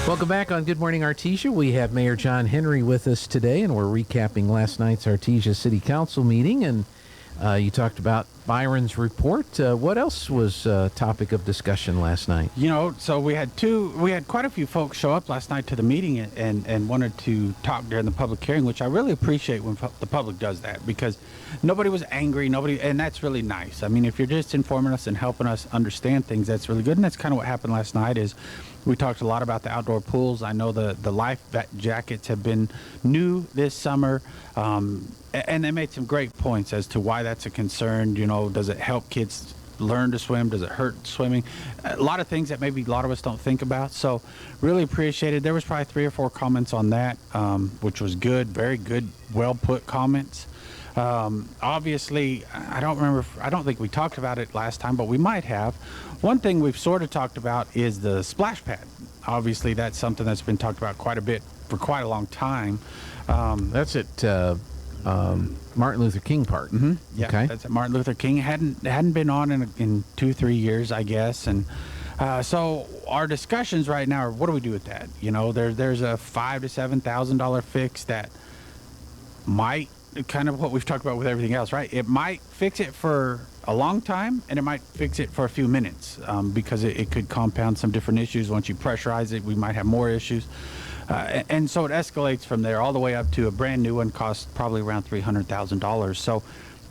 Welcome back on Good Morning Artesia. We have Mayor John Henry with us today, and we're recapping last night's Artesia City Council meeting. And you talked about Byron's report. What else was topic of discussion last night? So we had quite a few folks show up last night to the meeting and wanted to talk during the public hearing, which I really appreciate when the public does that, because nobody was angry, and that's really nice. I mean, if you're just informing us and helping us understand things, that's really good. And that's kind of what happened last night. Is we talked a lot about the outdoor pools. I know the life jackets have been new this summer, and they made some great points as to why that's a concern. Does it help kids learn to swim? Does it hurt swimming? A lot of things that maybe a lot of us don't think about. So really appreciated. There was probably 3 or 4 comments on that, which was good, very good, well put comments. Obviously, I don't think we talked about it last time, but we might have. One thing we've sort of talked about is the splash pad. Obviously, that's something that's been talked about quite a bit for quite a long time. That's at Martin Luther King Park. Mm-hmm. Yeah, okay. That's at Martin Luther King. It hadn't been on in 2-3 years, I guess. And so our discussions right now are, what do we do with that? There's a $5,000 to $7,000 fix that might, kind of what we've talked about with everything else, right? It might fix it for a long time, and it might fix it for a few minutes, because it could compound some different issues. Once you pressurize it, we might have more issues. And so it escalates from there all the way up to a brand new one costs probably around $300,000. So,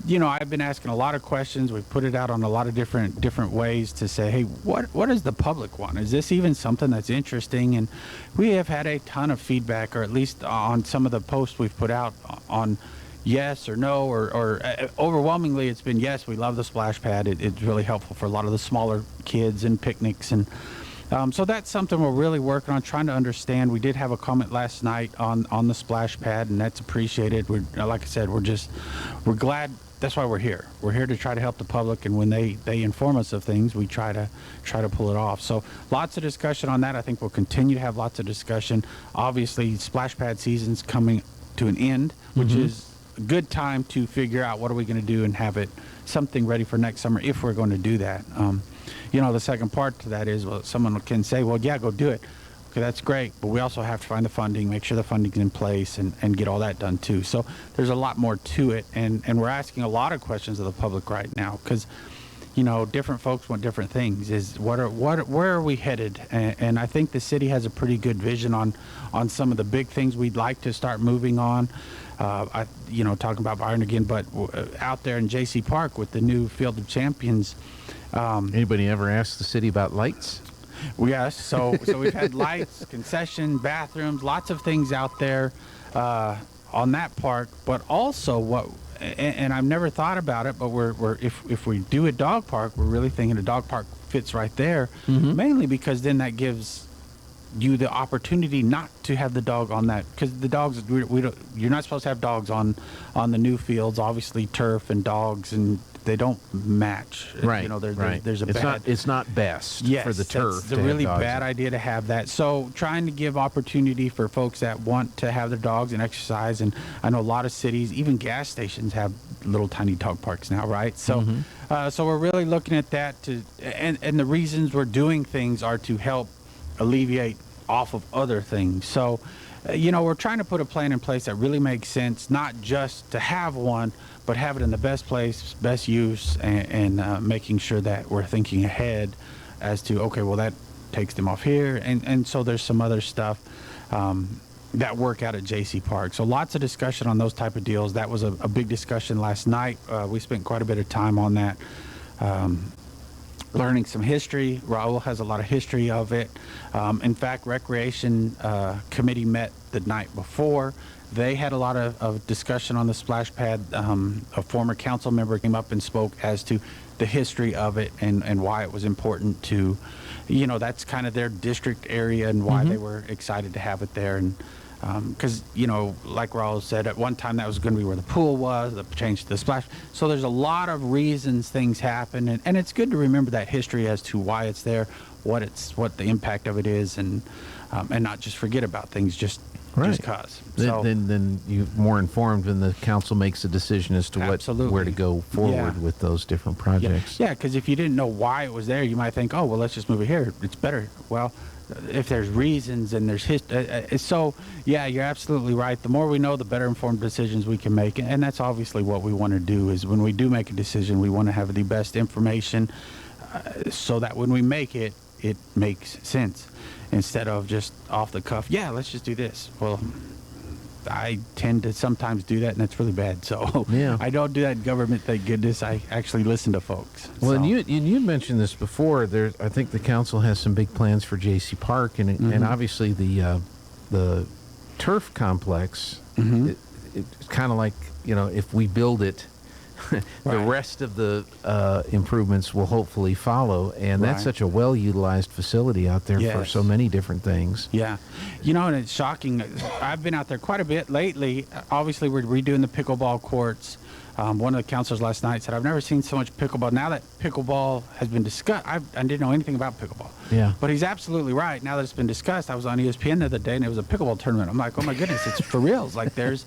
I've been asking a lot of questions. We've put it out on a lot of different ways to say, hey, what does the public want? Is this even something that's interesting? And we have had a ton of feedback, or at least on some of the posts we've put out on yes or no, or overwhelmingly it's been yes. We love the splash pad. It's really helpful for a lot of the smaller kids and picnics, and so that's something we're really working on, trying to understand. We did have a comment last night on the splash pad, and that's appreciated. Like I said, we're glad. That's why we're here. We're here to try to help the public, and when they inform us of things, we try to pull it off. So lots of discussion on that. I think we'll continue to have lots of discussion. Obviously, splash pad season's coming to an end, which is a good time to figure out what are we going to do and have it something ready for next summer if we're going to do that. The second part to that is, well, someone can say, well, yeah, go do it. Okay, that's great, but we also have to find the funding, make sure the funding's in place, and get all that done too. So there's a lot more to it, and we're asking a lot of questions of the public right now, because different folks want different things. Where are we headed? And I think the city has a pretty good vision on some of the big things we'd like to start moving on. Talking about Byron again, but out there in J.C. Park with the new Field of Champions. Anybody ever asked the city about lights? Yes. So we've had lights, concession, bathrooms, lots of things out there on that part. But also and I've never thought about it, but if we do a dog park, we're really thinking a dog park fits right there, mainly because then that gives you the opportunity not to have the dog on that, because the dogs, you're not supposed to have dogs on the new fields. Obviously, turf and dogs, and they don't match. Right. There's a it's not best for the turf. It's a really bad idea to have that. So trying to give opportunity for folks that want to have their dogs and exercise. And I know a lot of cities, even gas stations, have little tiny dog parks now, right? So so we're really looking at that and the reasons we're doing things are to help alleviate off of other things. So we're trying to put a plan in place that really makes sense, not just to have one, but have it in the best place, best use, and making sure that we're thinking ahead as to, okay, well, that takes them off here. And so there's some other stuff that work out at J.C. Park. So lots of discussion on those type of deals. That was a big discussion last night. We spent quite a bit of time on that. Learning some history. Raul has a lot of history of it. In fact, Recreation Committee met the night before. They had a lot of discussion on the splash pad. A former council member came up and spoke as to the history of it and why it was important to, that's kind of their district area and why they were excited to have it there. And because, like Raul said, at one time that was going to be where the pool was, the change to the splash. So there's a lot of reasons things happen, and it's good to remember that history as to why it's there, what the impact of it is, and not just forget about things just cause. Then you're more informed when the council makes a decision as to where to go forward with those different projects. Yeah, because if you didn't know why it was there, you might think, oh, well, let's just move it here. It's better. Well, if there's reasons and there's history. So, yeah, you're absolutely right. The more we know, the better informed decisions we can make. And that's obviously what we want to do is when we do make a decision, we want to have the best information so that when we make it, it makes sense instead of just off the cuff. Yeah, let's just do this. Well, I tend to sometimes do that, and it's really bad. So Yeah. I don't do that in government, thank goodness. I actually listen to folks. Well, So, and you mentioned this before. I think the council has some big plans for J.C. Park, and obviously the turf complex. It's kind of like, if we build it, the Right. rest of the improvements will hopefully follow. And that's Right. such a well-utilized facility out there for Yes. so many different things. Yeah. And it's shocking. I've been out there quite a bit lately. Obviously, we're redoing the pickleball courts. One of the counselors last night said, I've never seen so much pickleball. Now that pickleball has been discussed, I didn't know anything about pickleball. Yeah. But he's absolutely right. Now that it's been discussed, I was on ESPN the other day, and it was a pickleball tournament. I'm like, oh, my goodness, it's for reals. Like, there's...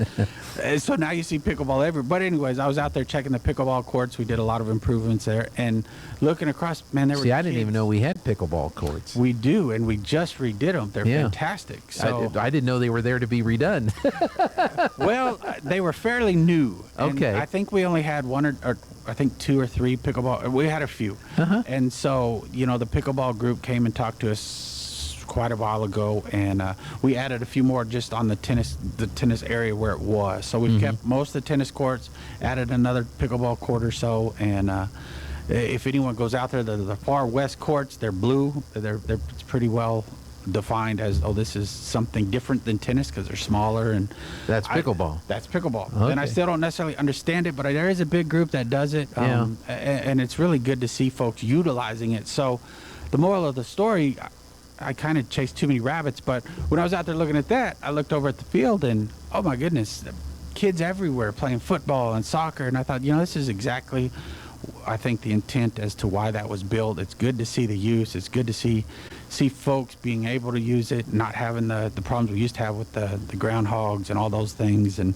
So now you see pickleball everywhere. But anyways, I was out there checking the pickleball courts. We did a lot of improvements there. And looking across, man, there were See, I didn't kids. even know we had pickleball courts. We do, and we just redid them. They're Yeah. fantastic. So... I didn't know they were there to be redone. Well, they were fairly new. And Okay. I think we only had one or I think 2 or 3 pickleball. We had a few. And so, the pickleball group came and talked to us quite a while ago, and we added a few more just on the tennis area where it was. So we kept most of the tennis courts, added another pickleball court or so, and if anyone goes out there, the far west courts, they're blue. It's pretty well defined as, this is something different than tennis because they're smaller, and That's pickleball. that's pickleball. Okay. And I still don't necessarily understand it, but there is a big group that does it. Yeah. And it's really good to see folks utilizing it. So the moral of the story, I kind of chased too many rabbits, but when I was out there looking at that, I looked over at the field and, oh my goodness, kids everywhere playing football and soccer. And I thought, this is exactly, I think, the intent as to why that was built. It's good to see the use. It's good to see folks being able to use it, not having the problems we used to have with the groundhogs and all those things. And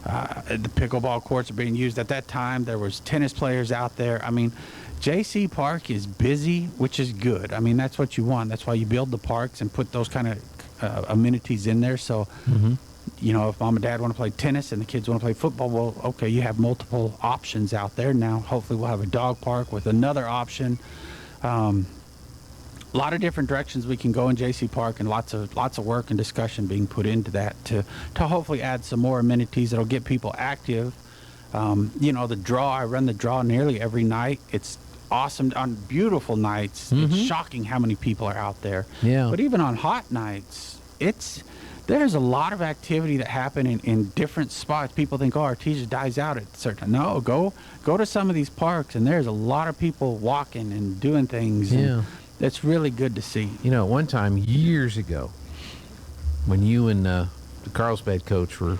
the pickleball courts are being used. At that time, there was tennis players out there. I mean, J.C. Park is busy, which is good. I mean, that's what you want. That's why you build the parks and put those kind of amenities in there. So, if mom and dad want to play tennis and the kids want to play football, well, okay, you have multiple options out there. Now, hopefully we'll have a dog park with another option. A lot of different directions we can go in J.C. Park, and lots of work and discussion being put into that to hopefully add some more amenities that'll get people active. The draw, I run the draw nearly every night. It's awesome on beautiful nights. It's shocking how many people are out there. Yeah. But even on hot nights, there's a lot of activity that happen in different spots. People think, Artesia dies out at certain. No, go to some of these parks, and there's a lot of people walking and doing things. Yeah. And that's really good to see. One time years ago, when you and the Carlsbad coach were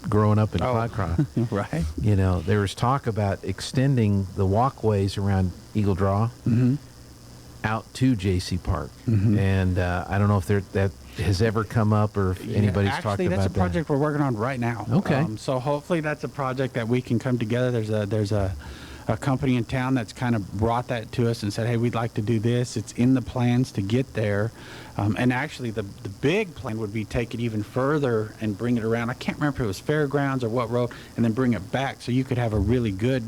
growing up in Clydecroft, Right. there was talk about extending the walkways around Eagle Draw out to J.C. Park. And I don't know if that has ever come up or if anybody's talked about that. Actually, that's a project we're working on right now. Okay. So hopefully that's a project that we can come together. There's a company in town that's kind of brought that to us and said, hey, we'd like to do this. It's in the plans to get there. And actually, the big plan would be take it even further and bring it around. I can't remember if it was Fairgrounds or what road, and then bring it back so you could have a really good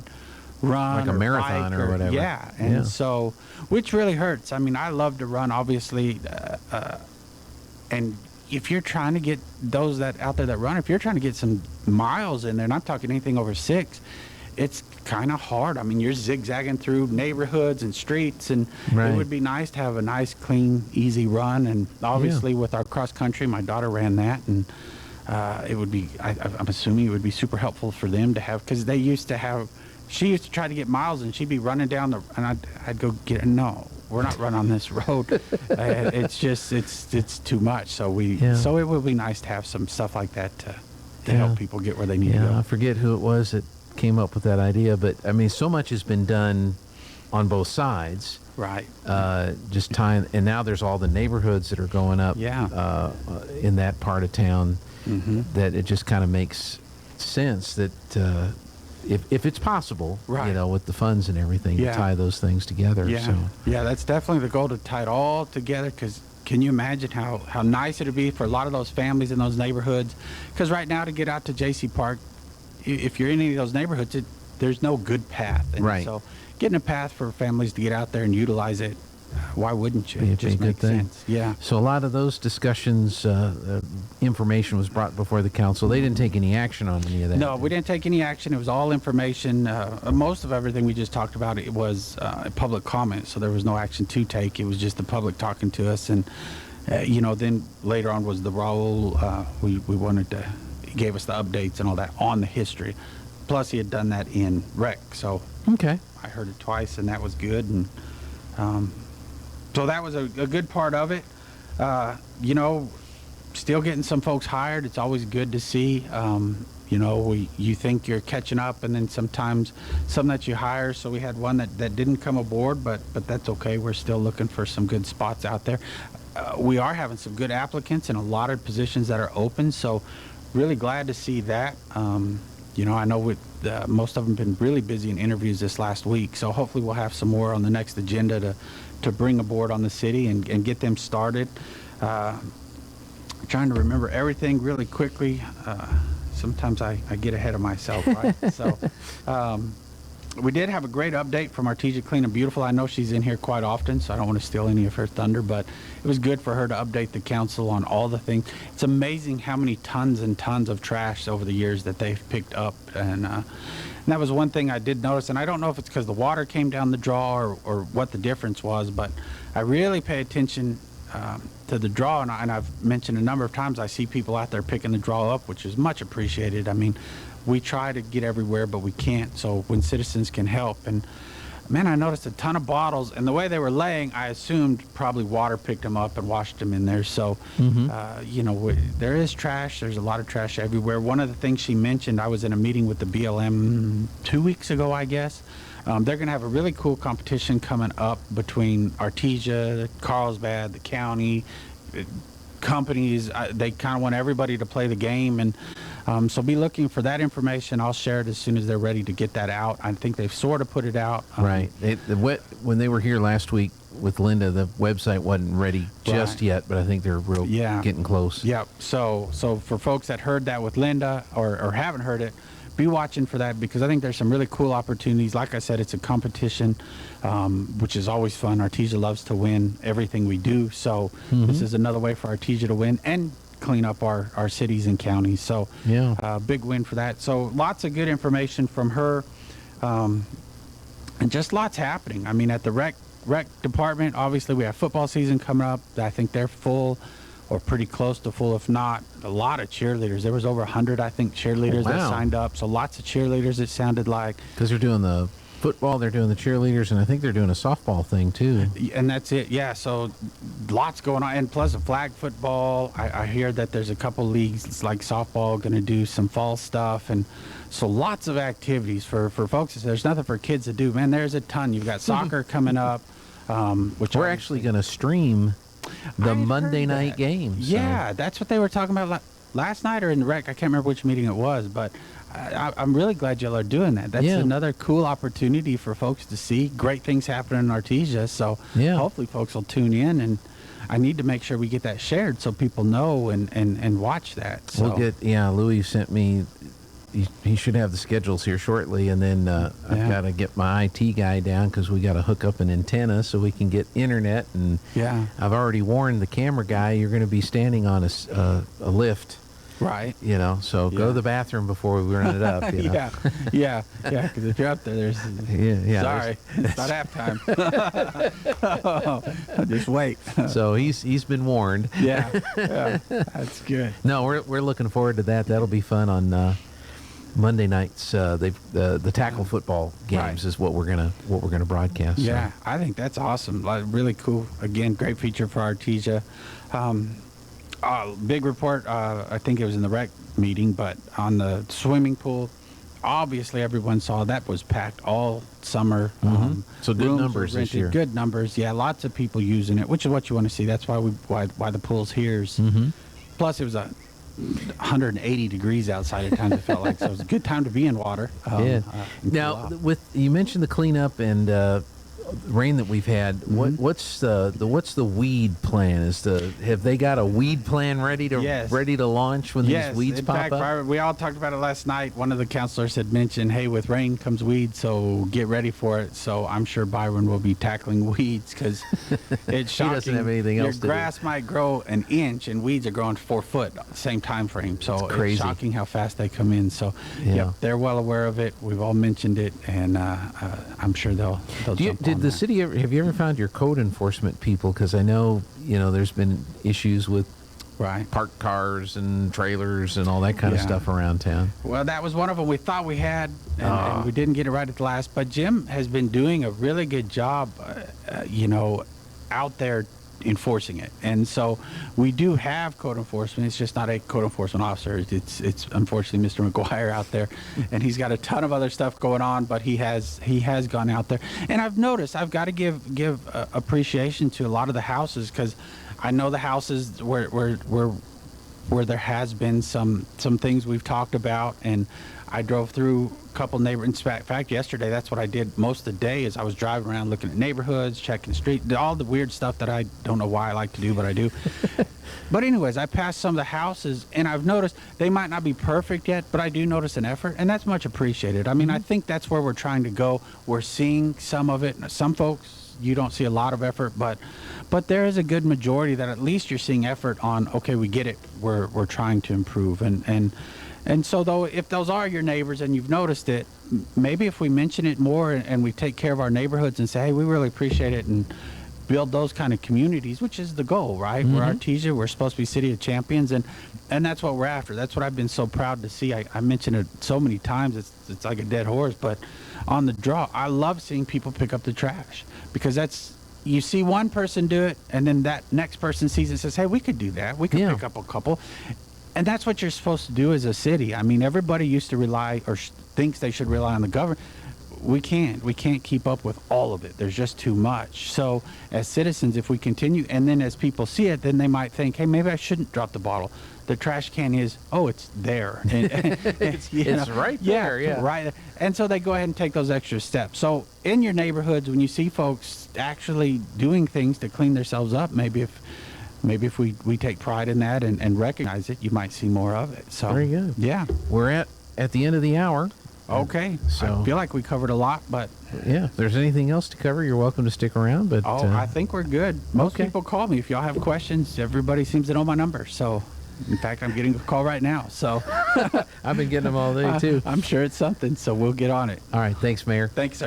run. Like a marathon bike or whatever. Yeah. And so, which really hurts. I mean, I love to run, obviously. And if you're trying to get those that out there that run, if you're trying to get some miles in there, and I'm talking anything over 6, it's kind of hard. I mean, you're zigzagging through neighborhoods and streets, and Right. it would be nice to have a nice, clean, easy run. And obviously, with our cross country, my daughter ran that, and it would be. I'm assuming it would be super helpful for them to have, because they used to have. She used to try to get miles, and she'd be running down and I'd go get her. No, we're not running on this road. It's just it's too much. So so it would be nice to have some stuff like that to help people get where they need to go. I forget who it was that came up with that idea, but I mean, so much has been done on both sides. Right. Just tying, and now there's all the neighborhoods that are going up. Yeah. In that part of town, that it just kind of makes sense that if it's possible, Right. with the funds and everything, to Yeah. tie those things together. Yeah. So. Yeah, that's definitely the goal, to tie it all together, because can you imagine how nice it would be for a lot of those families in those neighborhoods? Because right now to get out to J.C. Park, if you're in any of those neighborhoods, there's no good path. And Right. so getting a path for families to get out there and utilize it, why wouldn't you? Be a It just good makes thing. sense. Yeah. So a lot of those discussions, information was brought before the council. They didn't take any action on any of that. No, we didn't take any action. It was all information. Most of everything we just talked about, it was public comment, so there was no action to take. It was just the public talking to us. And, then later on was the Raul. We wanted to, he gave us the updates and all that on the history. Plus, he had done that in rec, so Okay. I heard it twice, and that was good. And so that was a good part of it. Still getting some folks hired. It's always good to see. You think you're catching up, and then sometimes some that you hire. So we had one that didn't come aboard, but that's okay. We're still looking for some good spots out there. We are having some good applicants and a lot of positions that are open. So really glad to see that. I know most of them been really busy in interviews this last week. So hopefully we'll have some more on the next agenda to bring aboard on the city and get them started. Trying to remember everything really quickly. Sometimes I get ahead of myself, right? So we did have a great update from Artesia Clean and Beautiful. I know she's in here quite often, so I don't want to steal any of her thunder, but it was good for her to update the council on all the things. It's amazing how many tons and tons of trash over the years that they've picked up. And that was one thing I did notice, and I don't know if it's because the water came down the draw or what the difference was, but I really pay attention to the draw, and I've mentioned a number of times I see people out there picking the draw up, which is much appreciated. I mean, we try to get everywhere, but we can't. So when citizens can help, and man, I noticed a ton of bottles, and the way they were laying, I assumed probably water picked them up and washed them in there. So, there is trash. There's a lot of trash everywhere. One of the things she mentioned, I was in a meeting with the BLM 2 weeks ago, I guess. They're going to have a really cool competition coming up between Artesia, Carlsbad, the county, companies. They kind of want everybody to play the game, and so be looking for that information. I'll share it as soon as they're ready to get that out. I think they've sort of put it out. Right. When they were here last week with Linda, the website wasn't ready just yet, but I think they're getting close. Yep. So for folks that heard that with Linda or haven't heard it, be watching for that, because I think there's some really cool opportunities. Like I said, it's a competition, which is always fun. Artesia loves to win everything we do. So this is another way for Artesia to win and clean up our cities and counties. So big win for that. So lots of good information from her, and just lots happening. I mean, at the rec department, obviously we have football season coming up. I think they're full or pretty close to full, if not a lot of cheerleaders. There was over 100, I think, cheerleaders that signed up. So lots of cheerleaders, it sounded like. Because they're doing the football, they're doing the cheerleaders, and I think they're doing a softball thing too. And that's it, yeah. So lots going on. And plus the flag football, I hear that there's a couple leagues like softball going to do some fall stuff. And so lots of activities for folks. If there's nothing for kids to do, man, there's a ton. You've got soccer coming up, which we're actually going to stream the Monday night game. So. Yeah, that's what they were talking about last night or in the rec. I can't remember which meeting it was, but I'm really glad y'all are doing that. That's another cool opportunity for folks to see. Great things happening in Artesia, so hopefully folks will tune in, and I need to make sure we get that shared so people know and watch that. So. We'll get, Louis sent me, he should have the schedules here shortly, and then I've got to get my IT guy down because we got to hook up an antenna so we can get internet. And I've already warned the camera guy you're going to be standing on a lift, right? So go to the bathroom before we run it up. Yeah. Because if you're up there, there's sorry, it's not halftime. Just wait. So he's been warned. Yeah, that's good. No, we're looking forward to that. That'll be fun on Monday nights. The tackle football games is what we're gonna broadcast. Yeah, so. I think that's awesome. Really cool. Again, great feature for Artesia. Big report. I think it was in the rec meeting, but on the swimming pool, obviously everyone saw that was packed all summer. So good numbers this year. Good numbers. Yeah, lots of people using it, which is what you want to see. That's why why the pool's here. Plus, it was 180 degrees outside at times. It felt like, so it was a good time to be in water. Now, you mentioned the cleanup and rain that we've had, what's the weed plan? Have they got a weed plan ready to launch when these weeds pop up? Robert, we all talked about it last night. One of the counselors had mentioned, hey, with rain comes weeds, so get ready for it. So I'm sure Byron will be tackling weeds because it's shocking. He doesn't have anything else to do. Your grass might grow an inch and weeds are growing 4 foot, same time frame. So it's shocking how fast they come in. So yep, they're well aware of it. We've all mentioned it, and I'm sure they'll jump on that. City have you ever found your code enforcement people? Because I know there's been issues with parked cars and trailers and all that kind of stuff around town. Well, that was one of them we thought we had, and we didn't get it right at the last. But Jim has been doing a really good job, out there enforcing it. And so we do have code enforcement. It's just not a code enforcement officer. It's unfortunately Mr. McGuire out there, and he's got a ton of other stuff going on, but he has gone out there. And I've noticed I've got to give appreciation to a lot of the houses, because I know the houses where there has been some things we've talked about, and I drove through a couple neighborhoods. In fact, yesterday, that's what I did most of the day, is I was driving around looking at neighborhoods, checking the street, all the weird stuff that I don't know why I like to do, but I do. But anyways, I passed some of the houses, and I've noticed they might not be perfect yet, but I do notice an effort, and that's much appreciated. I mean, I think that's where we're trying to go. We're seeing some of it. Some folks, you don't see a lot of effort, but there is a good majority that at least you're seeing effort on, okay, we get it. We're trying to improve. And so, though, if those are your neighbors and you've noticed it, maybe if we mention it more and we take care of our neighborhoods and say, hey, we really appreciate it, and build those kind of communities, which is the goal, right? We're Artesia. We're supposed to be City of Champions, and that's what we're after. That's what I've been so proud to see. I mentioned it so many times, it's like a dead horse, but on the draw, I love seeing people pick up the trash, because you see one person do it, and then that next person sees it and says, hey, we could do that. We could pick up a couple. And that's what you're supposed to do as a city. I mean, everybody used to rely or thinks they should rely on the government. We can't keep up with all of it. There's just too much. So as citizens, if we continue, and then as people see it, then they might think, hey, maybe I shouldn't drop the bottle. The trash can is, it's there. And, it's right there, yeah. Right. And so they go ahead and take those extra steps. So in your neighborhoods, when you see folks actually doing things to clean themselves up, maybe if we take pride in that and recognize it, you might see more of it. So very good. Yeah. We're at the end of the hour. Okay. So I feel like we covered a lot, but yeah, if there's anything else to cover, you're welcome to stick around. But I think we're good. Most people call me if y'all have questions. Everybody seems to know my number. So in fact, I'm getting a call right now. So I've been getting them all day too. I'm sure it's something. So we'll get on it. All right. Thanks, Mayor. Thanks, sir.